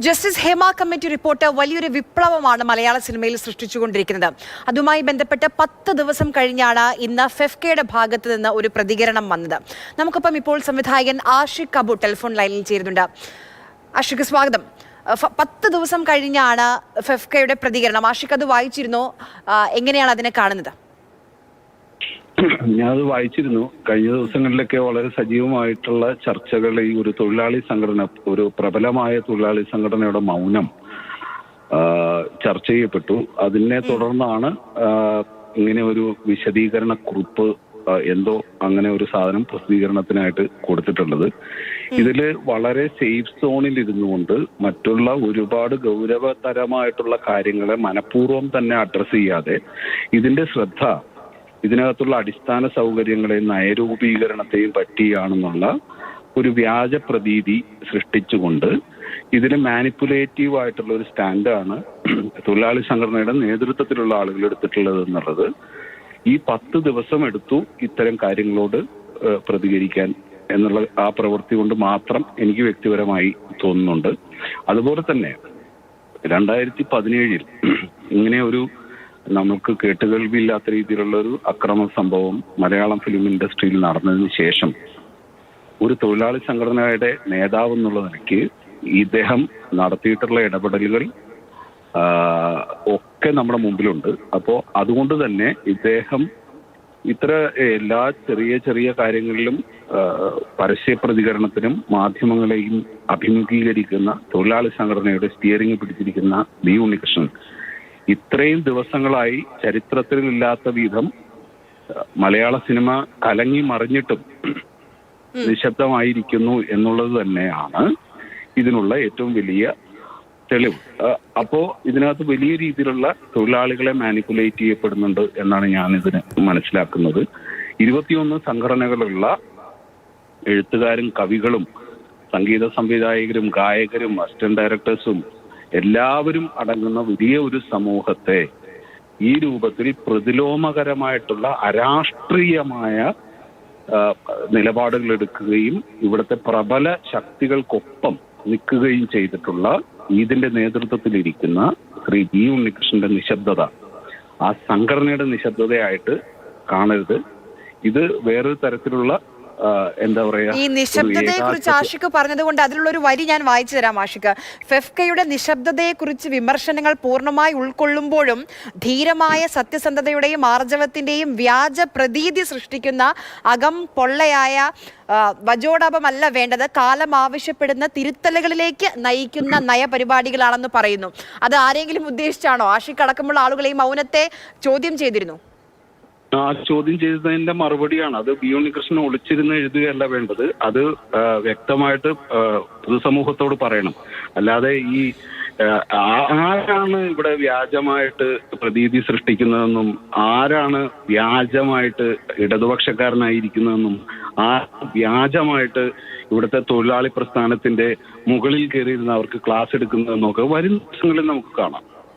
Justice Hema committee report വലിയൊരു വിപ്ലവമാണ് മലയാള സിനിമയിൽ സൃഷ്ടിച്ചുകൊണ്ടിരിക്കുന്നത്. അതുമായി ബന്ധപ്പെട്ട് 10 ദിവസം കഴിഞ്ഞാണ് ഇന്ന് ഫെഫ്കയുടെ ഭാഗത്ത് നിന്ന് ഒരു പ്രതികരണം വന്നത്. നമുക്കൊപ്പം ഇപ്പോൾ സംവിധായകൻ ആഷിഖ് അബു ടെലിഫോൺ ലൈനിൽ ചേരുന്നുണ്ട്. ആഷിഖ്, സ്വാഗതം. 10 ദിവസം കഴിഞ്ഞാണ് ഫെഫ്കയുടെ പ്രതികരണം. ആഷിഖ് അത് വായിച്ചിരുന്നോ? എങ്ങനെയാണ് അതിനെ കാണുന്നത്? ഞാനത് വായിച്ചിരുന്നു. കഴിഞ്ഞ ദിവസങ്ങളിലൊക്കെ വളരെ സജീവമായിട്ടുള്ള ചർച്ചകൾ ഈ ഒരു തൊഴിലാളി സംഘടന, ഒരു പ്രബലമായ തൊഴിലാളി സംഘടനയുടെ മൗനം ചർച്ച ചെയ്യപ്പെട്ടു. അതിനെ തുടർന്നാണ് ഇങ്ങനെ ഒരു വിശദീകരണ കുറിപ്പ് എന്തോ അങ്ങനെ ഒരു സാധനം പ്രസിദ്ധീകരണത്തിനായിട്ട് കൊടുത്തിട്ടുള്ളത്. ഇതില് വളരെ സേഫ് സോണിൽ ഇരുന്നുകൊണ്ട് മറ്റുള്ള ഒരുപാട് ഗൗരവതരമായിട്ടുള്ള കാര്യങ്ങളെ മനഃപൂർവ്വം തന്നെ അഡ്രസ് ചെയ്യാതെ ഇതിന്റെ ശ്രദ്ധ ഇതിനകത്തുള്ള അടിസ്ഥാന സൗകര്യങ്ങളെയും നയരൂപീകരണത്തെയും പറ്റിയാണെന്നുള്ള ഒരു വ്യാജ പ്രതീതി സൃഷ്ടിച്ചുകൊണ്ട് ഇതിന് മാനിപ്പുലേറ്റീവ് ആയിട്ടുള്ള ഒരു സ്റ്റാൻഡാണ് തൊഴിലാളി സംഘടനയുടെ നേതൃത്വത്തിലുള്ള ആളുകൾ എടുത്തിട്ടുള്ളത് എന്നുള്ളത് ഈ 10 ദിവസം എടുത്തു ഇത്തരം കാര്യങ്ങളോട് പ്രതികരിക്കാൻ എന്നുള്ള ആ പ്രവൃത്തി കൊണ്ട് മാത്രം എനിക്ക് വ്യക്തിപരമായി തോന്നുന്നുണ്ട്. അതുപോലെ തന്നെ 2017 ഇങ്ങനെ ഒരു നമുക്ക് കേട്ടുകേൾവിയില്ലാത്ത രീതിയിലുള്ള ഒരു അക്രമ സംഭവം മലയാളം ഫിലിം ഇൻഡസ്ട്രിയിൽ നടന്നതിന് ശേഷം ഒരു തൊഴിലാളി സംഘടനയുടെ നേതാവ് എന്നുള്ള നിലയ്ക്ക് ഇദ്ദേഹം നടത്തിയിട്ടുള്ള ഇടപെടലുകൾ ഒക്കെ നമ്മുടെ മുമ്പിലുണ്ട്. അപ്പോൾ അതുകൊണ്ട് തന്നെ ഇദ്ദേഹം ഇത്ര എല്ലാ ചെറിയ ചെറിയ കാര്യങ്ങളിലും പരസ്യ പ്രതികരണത്തിനും മാധ്യമങ്ങളെയും അഭിമുഖീകരിക്കുന്ന തൊഴിലാളി സംഘടനയുടെ സ്റ്റിയറിംഗ് പിടിച്ചിരിക്കുന്ന ബി ഉണ്ണികൃഷ്ണൻ ഇത്രയും ദിവസങ്ങളായി ചരിത്രത്തിലില്ലാത്ത വിധം മലയാള സിനിമ കലങ്ങി മറിഞ്ഞിട്ടും നിശബ്ദമായിരിക്കുന്നു എന്നുള്ളത് തന്നെയാണ് ഇതിനുള്ള ഏറ്റവും വലിയ തെളിവ്. അപ്പോ ഇതിനകത്ത് വലിയ രീതിയിലുള്ള തൊഴിലാളികളെ മാനിപ്പുലേറ്റ് ചെയ്യപ്പെടുന്നുണ്ട് എന്നാണ് ഞാൻ ഇതിന് മനസ്സിലാക്കുന്നത്. 21 സംഘടനകളുള്ള എഴുത്തുകാരും കവികളും സംഗീത സംവിധായകരും ഗായകരും അസിസ്റ്റന്റ് ഡയറക്ടേഴ്സും എല്ലാവരും അടങ്ങുന്ന വലിയ ഒരു സമൂഹത്തെ ഈ രൂപത്തിൽ പ്രതിലോമകരമായിട്ടുള്ള അരാഷ്ട്രീയമായ നിലപാടുകൾ എടുക്കുകയും ഇവിടുത്തെ പ്രബല ശക്തികൾക്കൊപ്പം നിൽക്കുകയും ചെയ്തിട്ടുള്ള ഇതിന്റെ നേതൃത്വത്തിലിരിക്കുന്ന ശ്രീ ബി ഉണ്ണികൃഷ്ണന്റെ നിശബ്ദത ആ സംഘടനയുടെ നിശബ്ദതയായിട്ട് കാണരുത്. ഇത് വേറൊരു തരത്തിലുള്ള എന്താ പറയാ, ഈ നിശബ്ദതയെ കുറിച്ച് ആഷിഖ് പറഞ്ഞതുകൊണ്ട് അതിലുള്ള ഒരു വരി ഞാൻ വായിച്ചു തരാം. ആഷിഖ്, ഫെഫ്കയുടെ നിശബ്ദതയെ കുറിച്ച് വിമർശനങ്ങൾ പൂർണ്ണമായി ഉൾക്കൊള്ളുമ്പോഴും ധീരമായ സത്യസന്ധതയുടെയും ആർജവത്തിന്റെയും വ്യാജ പ്രതീതി സൃഷ്ടിക്കുന്ന അകം പൊള്ളയായ വജോടപമല്ല വേണ്ടത്, കാലം ആവശ്യപ്പെടുന്ന തിരുത്തലുകളിലേക്ക് നയിക്കുന്ന നയപരിപാടികളാണെന്ന് പറയുന്നു. അത് ആരെങ്കിലും ഉദ്ദേശിച്ചാണോ? ആഷിഖ് അടക്കമുള്ള ആളുകളെ ഈ മൗനത്തെ ചോദ്യം ചെയ്തിരുന്നു. ആ ചോദ്യം ചെയ്തതിന്റെ മറുപടിയാണ്. അത് ബി ഉണ്ണികൃഷ്ണൻ ഒളിച്ചിരുന്ന് എഴുതുകയല്ല വേണ്ടത്, അത് വ്യക്തമായിട്ട് പൊതുസമൂഹത്തോട് പറയണം. അല്ലാതെ ഈ ആരാണ് ഇവിടെ വ്യാജമായിട്ട് പ്രതീതി സൃഷ്ടിക്കുന്നതെന്നും ആരാണ് വ്യാജമായിട്ട് ഇടതുപക്ഷക്കാരനായിരിക്കുന്നതെന്നും ആ വ്യാജമായിട്ട് ഇവിടുത്തെ തൊഴിലാളി പ്രസ്ഥാനത്തിന്റെ മുകളിൽ കയറിയിരുന്ന് അവർക്ക് ക്ലാസ് എടുക്കുന്നതെന്നൊക്കെ വരും ദിവസങ്ങളിൽ നമുക്ക് കാണാം.